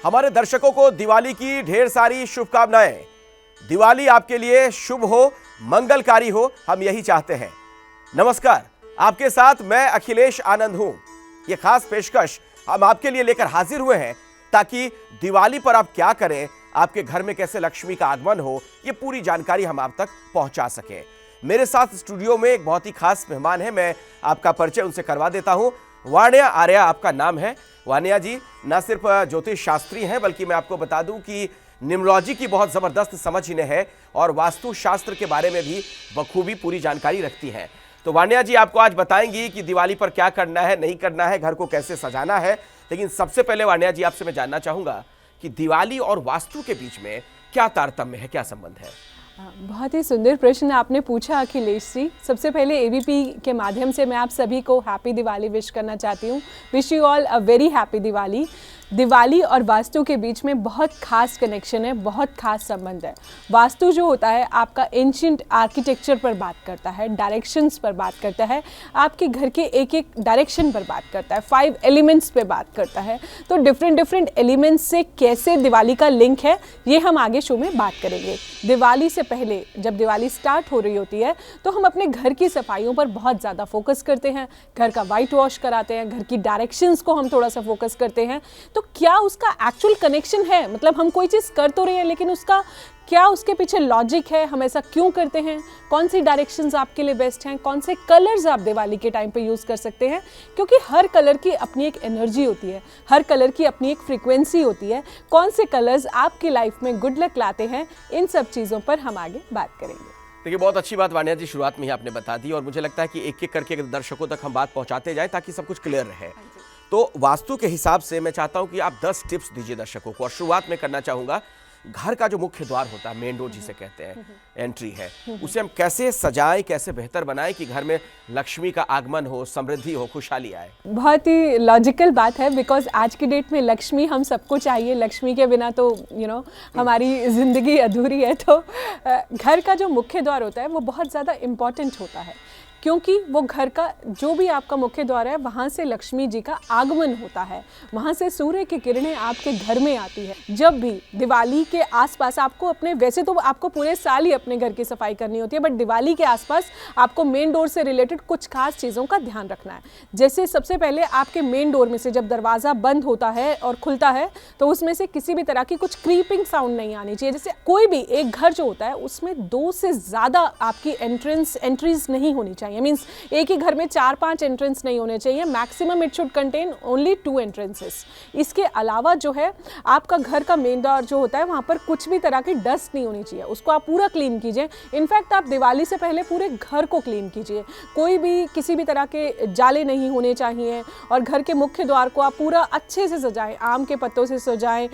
हमारे दर्शकों को दिवाली की ढेर सारी शुभकामनाएं। दिवाली आपके लिए शुभ हो, मंगलकारी हो, हम यही चाहते हैं। नमस्कार, आपके साथ मैं अखिलेश आनंद हूं। यह खास पेशकश हम आपके लिए लेकर हाजिर हुए हैं ताकि दिवाली पर आप क्या करें, आपके घर में कैसे लक्ष्मी का आगमन हो, यह पूरी जानकारी हम आप तक पहुंचा सकें। मेरे साथ स्टूडियो में एक बहुत ही खास मेहमान है, मैं आपका परिचय उनसे करवा देता हूं। वाण्या आर्या आपका नाम है। वाण्या जी न सिर्फ ज्योतिष शास्त्री हैं, बल्कि मैं आपको बता दूं कि न्यूमरोलॉजी की बहुत जबरदस्त समझ इन्हें है और वास्तु शास्त्र के बारे में भी बखूबी पूरी जानकारी रखती हैं। तो वाण्या जी आपको आज बताएंगी कि दिवाली पर क्या करना है, नहीं करना है, घर को कैसे सजाना है। लेकिन सबसे पहले वाण्या जी आपसे मैं जानना चाहूंगा कि दिवाली और वास्तु के बीच में क्या तारतम्य है, क्या संबंध है? बहुत ही सुंदर प्रश्न आपने पूछा अखिलेश जी। सबसे पहले एबीपी के माध्यम से मैं आप सभी को हैप्पी दिवाली विश करना चाहती हूँ। Wish you all a very happy Diwali. Diwali और वास्तु के बीच में बहुत खास कनेक्शन है, बहुत खास संबंध है। वास्तु जो होता है आपका एंशिएंट आर्किटेक्चर पर बात करता है, डायरेक्शंस पर बात करता है, आपके घर के एक एक डायरेक्शन पर बात करता है, 5 एलिमेंट्स पे बात करता है। तो डिफरेंट एलिमेंट्स से कैसे दिवाली का लिंक है, ये हम आगे शो में बात करेंगे। दिवाली से पहले जब दिवाली स्टार्ट हो रही होती है तो हम अपने घर की सफाइयों पर बहुत ज़्यादा फोकस करते हैं, घर का वाइट वॉश कराते हैं, घर की डायरेक्शंस को हम थोड़ा सा फोकस करते हैं। तो क्या उसका एक्चुअल कनेक्शन है, मतलब हम कोई चीज़ कर तो रहे हैं लेकिन उसका क्या उसके पीछे लॉजिक है, हम ऐसा क्यों करते हैं, कौन सी डायरेक्शंस आपके लिए बेस्ट हैं, कौन से कलर्स आप दिवाली के टाइम पे यूज़ कर सकते हैं, क्योंकि हर कलर की अपनी एक एनर्जी होती है, हर कलर की अपनी एक फ्रीक्वेंसी होती है। कौन से कलर्स आपकी लाइफ में गुड लक लाते हैं, इन सब चीज़ों पर हम आगे बात करेंगे। देखिए, बहुत अच्छी बात वाण्या जी शुरुआत में ही आपने बता दी और मुझे लगता है कि एक एक करके दर्शकों तक हम बात पहुंचाते जाएं ताकि सब कुछ क्लियर रहे। तो वास्तु के हिसाब से मैं चाहता हूं कि आप 10 टिप्स दीजिए दर्शकों को। और शुरुआत में करना चाहूंगा, घर का जो मुख्य द्वार होता है, मेन डोर जिसे कहते हैं, एंट्री है, उसे हम कैसे सजाएं, कैसे बेहतर बनाएं कि घर में लक्ष्मी का आगमन हो, समृद्धि हो, खुशहाली आए। बहुत ही लॉजिकल बात है, बिकॉज आज की डेट में लक्ष्मी हम सबको चाहिए। लक्ष्मी के बिना तो हमारी ज़िंदगी अधूरी है। तो घर का जो मुख्य द्वार होता है वो बहुत ज़्यादा इम्पॉर्टेंट होता है, क्योंकि वो घर का जो भी आपका मुख्य द्वार है वहाँ से लक्ष्मी जी का आगमन होता है, वहाँ से सूर्य की किरणें आपके घर में आती है। जब भी दिवाली के आसपास आपको वैसे तो आपको पूरे साल ही अपने घर की सफाई करनी होती है, बट दिवाली के आसपास आपको मेन डोर से रिलेटेड कुछ खास चीज़ों का ध्यान रखना है। जैसे सबसे पहले आपके मेन डोर में से जब दरवाज़ा बंद होता है और खुलता है तो उसमें से किसी भी तरह की कुछ क्रीपिंग साउंड नहीं आनी चाहिए। जैसे कोई भी एक घर जो होता है उसमें 2 से ज़्यादा आपकी एंट्रीज नहीं होनी चाहिए। मीन्स एक ही घर में 4-5 एंट्रेंस नहीं होने चाहिए। Maximum it should contain only 2 entrances. इसके अलावा जो है आपका घर का मेन डोर जो होता है वहाँ पर कुछ भी तरह की डस्ट नहीं होनी चाहिए, उसको आप पूरा क्लीन कीजिए। इनफैक्ट आप दिवाली से पहले पूरे घर को क्लीन कीजिए। कोई भी किसी भी तरह के जाले नहीं होने चाहिए और घर के मुख्य द्वार को आप पूरा अच्छे से सजाएं, आम के पत्तों से सजाएं,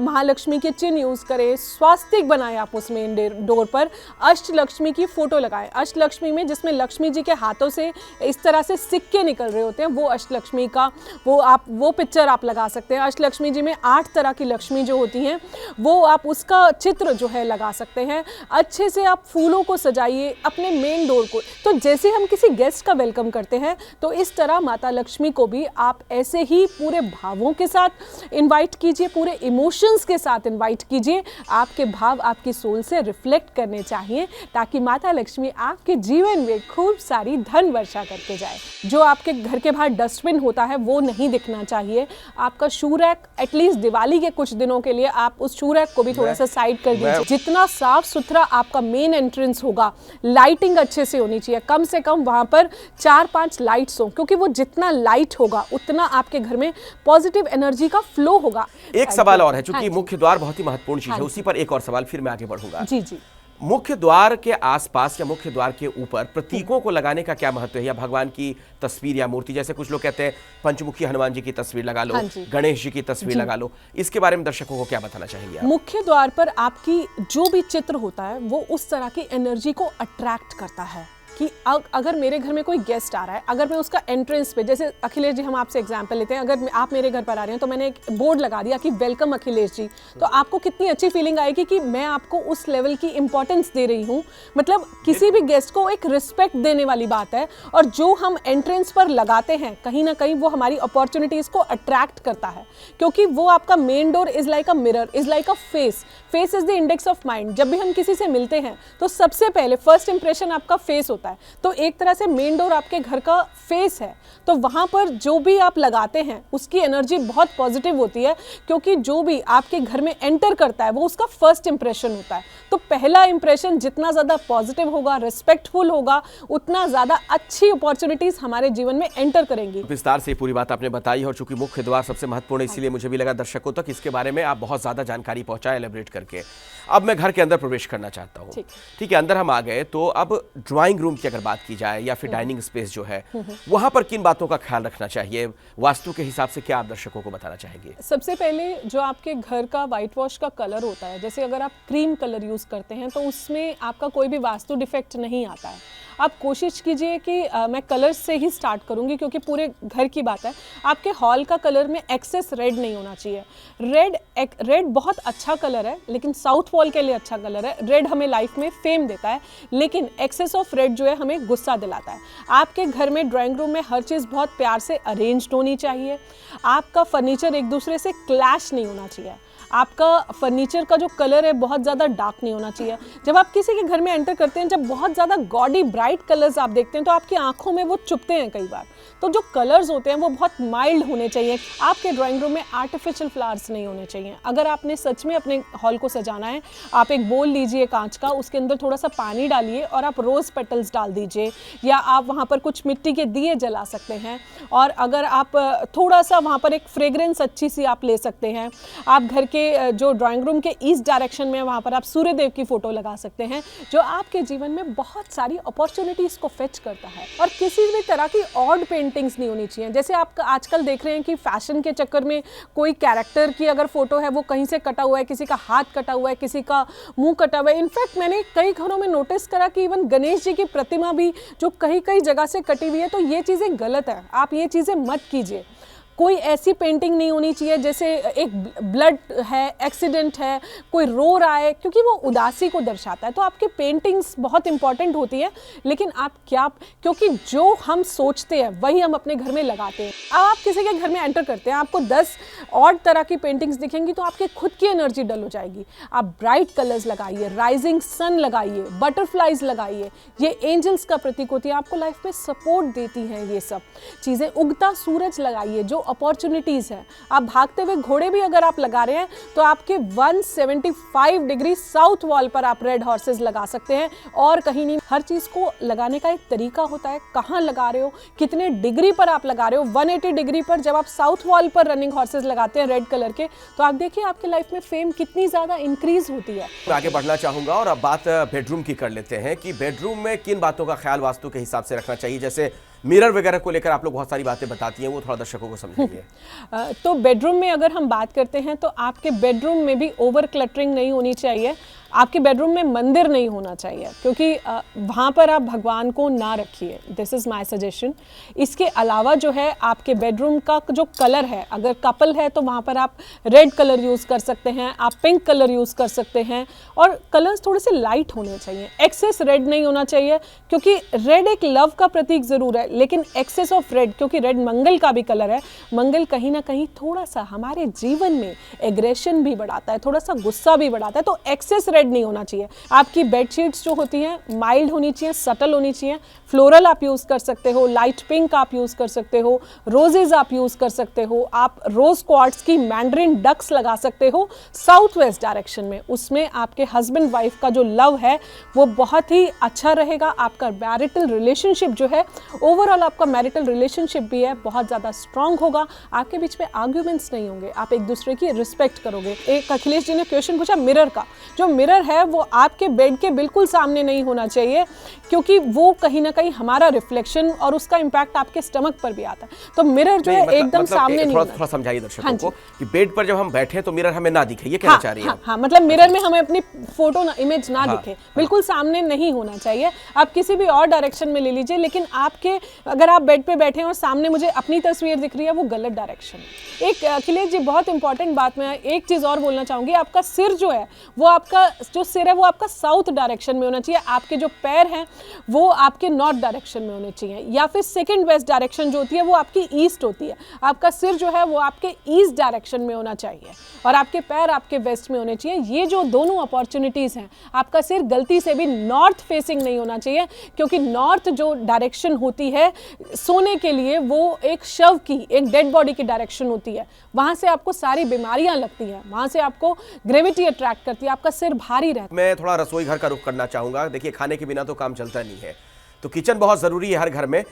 महालक्ष्मी के चिन्ह यूज़ करें, स्वास्तिक बनाएं आप उस मेन डोर पर, अष्टलक्ष्मी की फोटो लगाएं। अष्टलक्ष्मी में जिसमें लक्ष्मी जी के हाथों से इस तरह से सिक्के निकल रहे होते हैं, वो अष्टलक्ष्मी का वो पिक्चर आप लगा सकते हैं। अष्टलक्ष्मी जी में 8 तरह की लक्ष्मी जो होती हैं वो आप उसका चित्र जो है लगा सकते हैं। अच्छे से आप फूलों को सजाइए अपने मेन डोर को। तो जैसे हम किसी गेस्ट का वेलकम करते हैं तो इस तरह माता लक्ष्मी को भी आप ऐसे ही पूरे भावों के साथ इन्वाइट कीजिए, पूरे इमोशंस के साथ इन्वाइट कीजिए। आपके भाव आपकी सोल से रिफ्लेक्ट करने चाहिए ताकि माता लक्ष्मी आपके जीवन में खूब सारी धन वर्षा करके जाए। जो आपके घर के बाहर डस्टबिन होता है वो नहीं दिखना चाहिए। आपका शू रैक एटलीस्ट दिवाली के कुछ दिनों के लिए आप उस शू रैक को भी थोड़ा सा साइड कर दीजिए। जितना साफ सुथरा आपका मेन एंट्रेंस होगा, लाइटिंग अच्छे से होनी चाहिए। कम से कम वहाँ पर 4-5 लाइट्स हो, क्योंकि वो जितना लाइट होगा उतना आपके घर में पॉजिटिव एनर्जी का फ्लो होगा। एक सवाल और है, चूंकि मुख्य द्वार बहुत ही महत्वपूर्ण चीज है, उसी पर एक और सवाल फिर मैं आगे बढ़ूंगा। जी जी। मुख्य द्वार के आसपास या मुख्य द्वार के ऊपर प्रतीकों को लगाने का क्या महत्व है, या भगवान की तस्वीर या मूर्ति, जैसे कुछ लोग कहते हैं पंचमुखी हनुमान जी की तस्वीर लगा लो, गणेश जी की तस्वीर लगा लो, इसके बारे में दर्शकों को क्या बताना चाहेंगे आप? मुख्य द्वार पर आपकी जो भी चित्र होता है वो उस तरह की एनर्जी को अट्रैक्ट करता है कि अगर मेरे घर में कोई गेस्ट आ रहा है, अगर मैं उसका एंट्रेंस पे, जैसे अखिलेश जी हम आपसे एग्जांपल लेते हैं, अगर आप मेरे घर पर आ रहे हैं तो मैंने एक बोर्ड लगा दिया कि वेलकम अखिलेश जी, तो आपको कितनी अच्छी फीलिंग आएगी कि मैं आपको उस लेवल की इंपॉर्टेंस दे रही हूँ। मतलब किसी भी गेस्ट को एक रिस्पेक्ट देने वाली बात है। और जो हम एंट्रेंस पर लगाते हैं कहीं ना कहीं वो हमारी अपॉर्चुनिटीज़ को अट्रैक्ट करता है, क्योंकि वो आपका main door is like a mirror, is like a face is the index of mind. जब भी हम किसी से मिलते हैं तो सबसे पहले फर्स्ट इंप्रेशन आपका फेस होता है, तो एक तरह से मेन डोर आपके घर का फेस है। तो वहाँ पर जो भी आप लगाते हैं उसकी एनर्जी बहुत पॉजिटिव होती है, क्योंकि जो भी आपके घर में एंटर करता है वो उसका फर्स्ट इंप्रेशन होता है। तो पहला इंप्रेशन जितना ज़्यादा पॉजिटिव होगा, रिस्पेक्टफुल होगा, उतना ज़्यादा अच्छी अपॉर्चुनिटीज़ हमारे जीवन में एंटर करेंगी। विस्तार से पूरी बात आपने बताई, और चूंकि मुख्य द्वार सबसे महत्वपूर्ण है इसीलिए मुझे भी लगा दर्शकों तक इसके बारे में आप बहुत ज़्यादा जानकारी पहुंचाए एलेबरेट करके। अब मैं घर के अंदर प्रवेश करना चाहता हूँ। ठीक है, अंदर हम आ गए, तो अब ड्राइंग रूम की अगर बात की जाए या फिर डाइनिंग स्पेस जो है वहां पर किन बातों का ख्याल रखना चाहिए, वास्तु के हिसाब से क्या आप दर्शकों को बताना चाहेंगे? सबसे पहले जो आपके घर का वाइट वॉश का कलर होता है, जैसे अगर आप क्रीम कलर यूज़ करते हैं तो उसमें आपका कोई भी वास्तु डिफेक्ट नहीं आता है। आप कोशिश कीजिए कि मैं कलर से ही स्टार्ट करूंगी क्योंकि पूरे घर की बात है। आपके हॉल का कलर में एक्सेस रेड नहीं होना चाहिए। रेड बहुत अच्छा कलर है, लेकिन साउथ वॉल के लिए अच्छा कलर है। रेड हमें लाइफ में फेम देता है, लेकिन एक्सेस ऑफ रेड जो है हमें गुस्सा दिलाता है। आपके घर में ड्राइंग रूम में हर चीज़ बहुत प्यार से अरेंज्ड होनी चाहिए। आपका फर्नीचर एक दूसरे से क्लैश नहीं होना चाहिए। आपका फर्नीचर का जो कलर है बहुत ज़्यादा डार्क नहीं होना चाहिए। जब आप किसी के घर में एंटर करते हैं, जब बहुत ज़्यादा गॉडी ब्राइट कलर्स आप देखते हैं तो आपकी आंखों में वो चुभते हैं कई बार। तो जो कलर्स होते हैं वो बहुत माइल्ड होने चाहिए। आपके ड्राइंग रूम में आर्टिफिशियल फ्लावर्स नहीं होने चाहिए। अगर आपने सच में अपने हॉल को सजाना है, आप एक बोल लीजिए कांच का, उसके अंदर थोड़ा सा पानी डालिए और आप रोज़ पेटल्स डाल दीजिए, या आप वहाँ पर कुछ मिट्टी के दिए जला सकते हैं। और अगर आप थोड़ा सा वहाँ पर एक फ्रेग्रेंस अच्छी सी आप ले सकते हैं। आप घर के जो ड्राइंग रूम के ईस्ट डायरेक्शन में वहाँ पर आप सूर्यदेव की फ़ोटो लगा सकते हैं, जो आपके जीवन में बहुत सारी अपॉर्चुनिटीज़ को फेच करता है। और किसी भी तरह की ऑड पेंटिंग्स नहीं होनी चाहिए। जैसे आप आजकल देख रहे हैं कि फैशन के चक्कर में कोई कैरेक्टर की अगर फोटो है वो कहीं से कटा हुआ है, किसी का हाथ कटा हुआ है, किसी का मुंह कटा हुआ है। इनफैक्ट मैंने कई घरों में नोटिस करा कि इवन गणेश जी की प्रतिमा भी जो कई जगह से कटी हुई है। तो ये चीज़ें गलत है, आप ये चीज़ें मत कीजिए। कोई ऐसी पेंटिंग नहीं होनी चाहिए जैसे एक ब्लड है, एक्सीडेंट है, कोई रो रहा है, क्योंकि वो उदासी को दर्शाता है। तो आपकी पेंटिंग्स बहुत इंपॉर्टेंट होती है, लेकिन आप क्या, क्योंकि जो हम सोचते हैं वही हम अपने घर में लगाते हैं। अब आप किसी के घर में एंटर करते हैं, आपको 10 और तरह की पेंटिंग्स दिखेंगी तो आपकी खुद की एनर्जी डल हो जाएगी। आप ब्राइट कलर्स लगाइए, राइजिंग सन लगाइए, बटरफ्लाइज लगाइए, ये एंजल्स का प्रतीक होती है, आपको लाइफ में सपोर्ट देती हैं ये सब चीज़ें। उगता सूरज लगाइए, जो अपॉर्चुनिटीज़ है। आप भागते हुए घोड़े भी अगर आप लगा रहे हैं तो आपके 175 डिग्री साउथ वॉल पर आप रेड हॉर्सेस लगा सकते हैं, और कहीं नहीं। हर चीज़ को लगाने का एक तरीका होता है, कहाँ लगा रहे हो, कितने डिग्री पर आप लगा रहे हो। 180 डिग्री पर जब आप साउथ वॉल पर रनिंग हॉर्सेस लगाते हैं रेड कलर के, तो आप देखिए आपके लाइफ में फेम कितनी ज़्यादा इंक्रीज होती है। मैं आगे बढ़ना चाहूंगा और अब बात बेडरूम की कर लेते हैं कि बेडरूम में किन बातों का ख्याल वास्तु के हिसाब से रखना चाहिए। जैसे मिरर वगैरह को लेकर आप लोग बहुत सारी बातें बताती हैं, वो थोड़ा दर्शकों को समझाइए। तो बेडरूम में अगर हम बात करते हैं तो आपके बेडरूम में भी ओवर क्लटरिंग नहीं होनी चाहिए। आपके बेडरूम में मंदिर नहीं होना चाहिए, क्योंकि वहाँ पर आप भगवान को ना रखिए। This is my suggestion. इसके अलावा जो है आपके बेडरूम का जो कलर है, अगर कपल है तो वहाँ पर आप रेड कलर यूज़ कर सकते हैं, आप पिंक कलर यूज़ कर सकते हैं, और कलर्स थोड़े से लाइट होने चाहिए। एक्सेस रेड नहीं होना चाहिए, क्योंकि रेड एक लव का प्रतीक ज़रूर है, लेकिन एक्सेस ऑफ रेड, क्योंकि रेड मंगल का भी कलर है, मंगल कहीं ना कहीं थोड़ा सा हमारे जीवन में एग्रेशन भी बढ़ाता है, थोड़ा सा गुस्सा भी बढ़ाता है। तो एक्सेस रेड नहीं होना चाहिए। आपकी बेडशीट्स जो होती हैं माइल्ड होनी चाहिए, सटल होनी चाहिए। फ्लोरल आप यूज़ कर सकते हो, लाइट पिंक आप यूज़ कर सकते हो, रोजेज आप यूज़ कर सकते हो, आप रोज क्वार्ट्स की मैंड्रिन डक्स लगा सकते हो साउथ वेस्ट डायरेक्शन में। उसमें आपके हस्बैंड वाइफ का जो लव है वो बहुत ही अच्छा रहेगा। आपका मैरिटल रिलेशनशिप जो है, ओवरऑल आपका मैरिटल रिलेशनशिप भी है बहुत ज़्यादा स्ट्रांग होगा। आपके बीच में आर्ग्यूमेंट्स नहीं होंगे, आप एक दूसरे की रिस्पेक्ट करोगे। एक अखिलेश जी ने क्वेश्चन पूछा मिरर का, जो मिरर मिरर है वो आपके बेड के बिल्कुल सामने नहीं होना चाहिए, क्योंकि वो कहीं ना कहीं हमारा रिफ्लेक्शन और उसका इम्पैक्ट आपके स्टमक पर भी आता है। तो मिरर जो है एकदम सामने नहीं होना। थोड़ा समझाइए दर्शकों को कि बेड पर जब हम बैठे तो मिरर हमें ना दिखे, ये कहना चाह रही है? हाँ, मतलब मिरर में हमें अपनी फोटो इमेज ना दिखे, बिल्कुल सामने नहीं होना चाहिए। आप किसी भी और डायरेक्शन में ले लीजिए, लेकिन आपके अगर आप बेड पे बैठे हैं और सामने मुझे अपनी तस्वीर दिख रही है, वो गलत डायरेक्शन है। एक अखिलेश जी बहुत इंपॉर्टेंट बात मैं एक चीज और बोलना चाहूंगी, आपका सिर जो है वो आपका जो सिर है वो आपका साउथ डायरेक्शन में होना चाहिए, आपके जो पैर हैं वो आपके नॉर्थ डायरेक्शन में होने चाहिए, या फिर सेकंड वेस्ट डायरेक्शन जो होती है वो आपकी ईस्ट होती है। आपका सिर जो है वो आपके ईस्ट डायरेक्शन में होना चाहिए और आपके पैर आपके वेस्ट में होने चाहिए। ये जो दोनों अपॉर्चुनिटीज हैं, आपका सिर गलती से भी नॉर्थ फेसिंग नहीं होना चाहिए, क्योंकि नॉर्थ जो डायरेक्शन होती है सोने के लिए वो एक शव की, एक डेड बॉडी की डायरेक्शन होती है। वहां से आपको सारी बीमारियां लगती हैं, वहां से आपको ग्रेविटी अट्रैक्ट करती है, आपका सिर भारी रहता है। मैं थोड़ा रसोई घर का रुख करना चाहूंगा। देखिए, खाने के बिना तो काम चलता नहीं है, तो किचन बहुत जरूरी है हर घर में।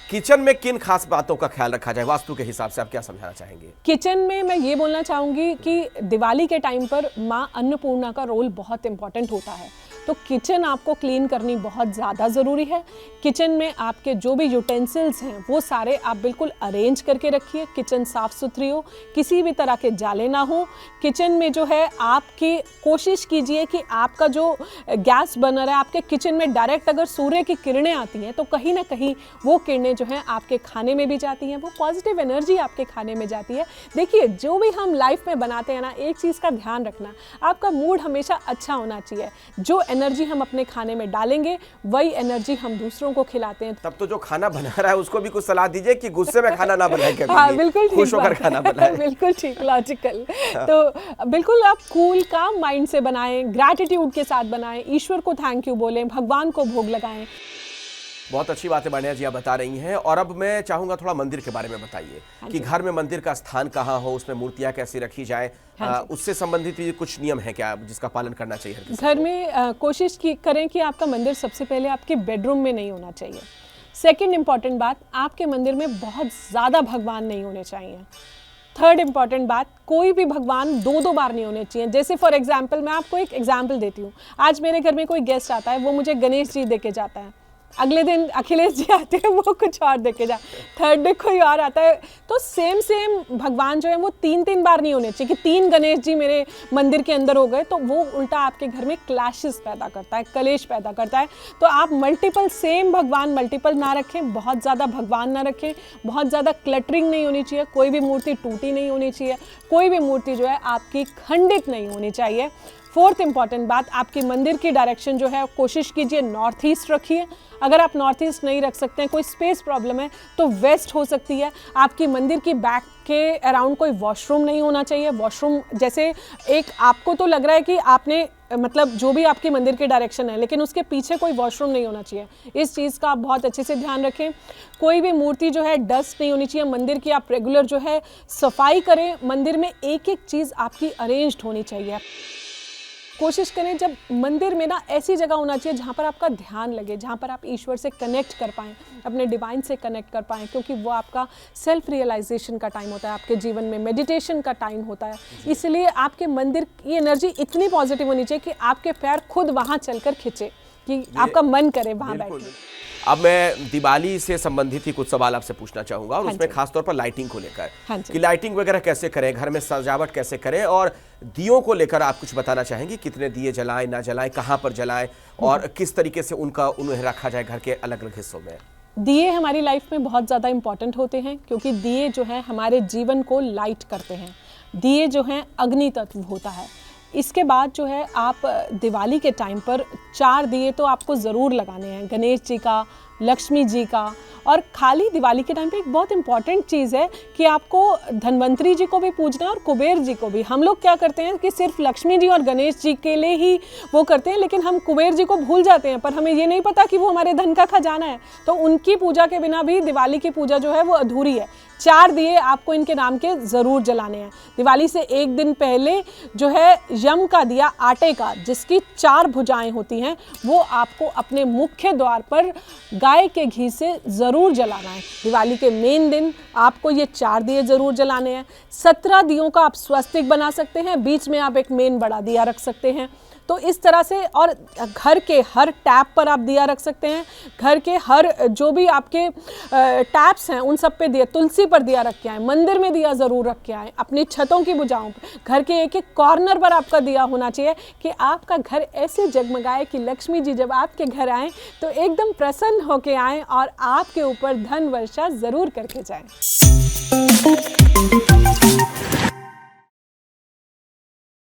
किचन में किन खास बातों का ख्याल रखा जाए वास्तु के हिसाब से, आप क्या समझाना चाहेंगे? किचन में मैं ये बोलना चाहूंगी कि दिवाली के टाइम पर माँ अन्नपूर्णा का रोल बहुत इंपॉर्टेंट होता है, तो किचन आपको क्लीन करनी बहुत ज़्यादा ज़रूरी है। किचन में आपके जो भी यूटेंसिल्स हैं वो सारे आप बिल्कुल अरेंज करके रखिए, किचन साफ़ सुथरी हो, किसी भी तरह के जाले ना हो। किचन में जो है आपकी कोशिश कीजिए कि आपका जो गैस बर्नर है आपके किचन में डायरेक्ट अगर सूर्य की किरणें आती हैं तो कहीं ना कहीं वो किरणें जो हैं आपके खाने में भी जाती हैं, वो पॉजिटिव एनर्जी आपके खाने में जाती है। देखिए, जो भी हम लाइफ में बनाते हैं ना, एक चीज़ का ध्यान रखना, आपका मूड हमेशा अच्छा होना चाहिए। जो एनर्जी हम अपने खाने में डालेंगे वही एनर्जी हम दूसरों को खिलाते हैं। तब तो जो खाना बना रहा है उसको भी कुछ सलाह दीजिए कि गुस्से में खाना ना बनाए कभी। हाँ, बिल्कुल ठीक, खुश होकर खाना बनाए। बिल्कुल ठीक, लॉजिकल। तो बिल्कुल आप कूल काम माइंड से बनाएं, ग्रैटिट्यूड के साथ बनाएं, ईश्वर को थैंक यू बोलें, भगवान को भोग लगाएं। बहुत अच्छी बातें मान्या जी आप बता रही हैं। और अब मैं चाहूंगा थोड़ा मंदिर के बारे में बताइए कि घर में मंदिर का स्थान कहाँ हो, उसमें मूर्तियां कैसी रखी जाए, उससे संबंधित भी कुछ नियम है क्या जिसका पालन करना चाहिए हर किसी घर में? कोशिश करें कि आपका मंदिर सबसे पहले आपके बेडरूम में नहीं होना चाहिए। सेकंड इंपॉर्टेंट बात, आपके मंदिर में बहुत ज़्यादा भगवान नहीं होने चाहिए। थर्ड इंपॉर्टेंट बात, कोई भी भगवान दो बार नहीं होने चाहिए। जैसे फॉर एग्जाम्पल, मैं आपको एक एग्जाम्पल देती हूँ। आज मेरे घर में कोई गेस्ट आता है, वो मुझे गणेश जी दे के जाता है, अगले दिन अखिलेश जी आते हैं वो कुछ और देखे जा, थर्ड डे कोई और आता है। तो सेम भगवान जो है वो तीन बार नहीं होने चाहिए कि 3 गणेश जी मेरे मंदिर के अंदर हो गए, तो वो उल्टा आपके घर में क्लैशेस पैदा करता है, कलेश पैदा करता है। तो आप मल्टीपल सेम भगवान मल्टीपल ना रखें, बहुत ज़्यादा भगवान ना रखें, बहुत ज़्यादा क्लटरिंग नहीं होनी चाहिए, कोई भी मूर्ति टूटी नहीं होनी चाहिए, कोई भी मूर्ति जो है आपकी खंडित नहीं होनी चाहिए। फोर्थ इंपॉर्टेंट बात, आपकी मंदिर की डायरेक्शन जो है कोशिश कीजिए नॉर्थ ईस्ट रखिए। अगर आप नॉर्थ ईस्ट नहीं रख सकते हैं, कोई स्पेस प्रॉब्लम है, तो वेस्ट हो सकती है। आपकी मंदिर की बैक के अराउंड कोई वॉशरूम नहीं होना चाहिए। वॉशरूम जैसे एक आपको तो लग रहा है कि आपने मतलब जो भी आपकी मंदिर की डायरेक्शन है, लेकिन उसके पीछे कोई वॉशरूम नहीं होना चाहिए। इस चीज़ का आप बहुत अच्छे से ध्यान रखें। कोई भी मूर्ति जो है डस्ट नहीं होनी चाहिए। मंदिर की आप रेगुलर जो है सफाई करें। मंदिर में एक एक चीज़ आपकी अरेंज्ड होनी चाहिए। कोशिश करें जब मंदिर में ना ऐसी जगह होना चाहिए जहाँ पर आपका ध्यान लगे, जहाँ पर आप ईश्वर से कनेक्ट कर पाएँ, अपने डिवाइन से कनेक्ट कर पाएँ, क्योंकि वो आपका सेल्फ रियलाइजेशन का टाइम होता है, आपके जीवन में मेडिटेशन का टाइम होता है। इसलिए आपके मंदिर की एनर्जी इतनी पॉजिटिव होनी चाहिए कि आपके पैर खुद वहाँ चलकर खिंचे, कि आपका मन करे वहाँ बैठे। अब मैं दिवाली से संबंधित ही कुछ सवाल आपसे पूछना चाहूंगा, और उसमें खासतौर पर लाइटिंग को लेकर कि लाइटिंग वगैरह कैसे करें, घर में सजावट कैसे करें, और दियों को लेकर आप कुछ बताना चाहेंगे? कितने दिए जलाएं, ना जलाएं, कहां पर जलाएं, और किस तरीके से उन्हें रखा जाए घर के अलग अलग हिस्सों में? दिए हमारी लाइफ में बहुत ज़्यादा इंपॉर्टेंट होते हैं, क्योंकि दिए जो है हमारे जीवन को लाइट करते हैं। दिए जो हैं अग्नि तत्व होता है। इसके बाद जो है आप दिवाली के टाइम पर 4 दिए तो आपको ज़रूर लगाने हैं, गणेश जी का, लक्ष्मी जी का। और खाली दिवाली के टाइम पे एक बहुत इंपॉर्टेंट चीज़ है कि आपको धन्वंतरी जी को भी पूजना है और कुबेर जी को भी। हम लोग क्या करते हैं कि सिर्फ लक्ष्मी जी और गणेश जी के लिए ही वो करते हैं, लेकिन हम कुबेर जी को भूल जाते हैं, पर हमें ये नहीं पता कि वो हमारे धन का खजाना है। तो उनकी पूजा के बिना भी दिवाली की पूजा जो है वो अधूरी है। 4 दिए आपको इनके नाम के ज़रूर जलाने हैं। दिवाली से एक दिन पहले जो है यम का दिया आटे का, जिसकी 4 भुजाएं होती हैं, वो आपको अपने मुख्य द्वार पर गाय के घी से ज़रूर जलाना है। दिवाली के मेन दिन आपको ये 4 दिए ज़रूर जलाने हैं। 17 दियों का आप स्वस्तिक बना सकते हैं, बीच में आप एक मेन बड़ा दिया रख सकते हैं। तो इस तरह से, और घर के हर टैप पर आप दिया रख सकते हैं, घर के हर जो भी आपके टैप्स हैं उन सब पे दिया, तुलसी पर दिया रख के आए, मंदिर में दिया ज़रूर रख के आए, अपनी छतों की भुजाओं पर, घर के एक एक कॉर्नर पर आपका दिया होना चाहिए कि आपका घर ऐसे जगमगाए कि लक्ष्मी जी जब आपके घर आएँ तो एकदम प्रसन्न होके आएँ और आपके ऊपर धन वर्षा ज़रूर करके जाएं।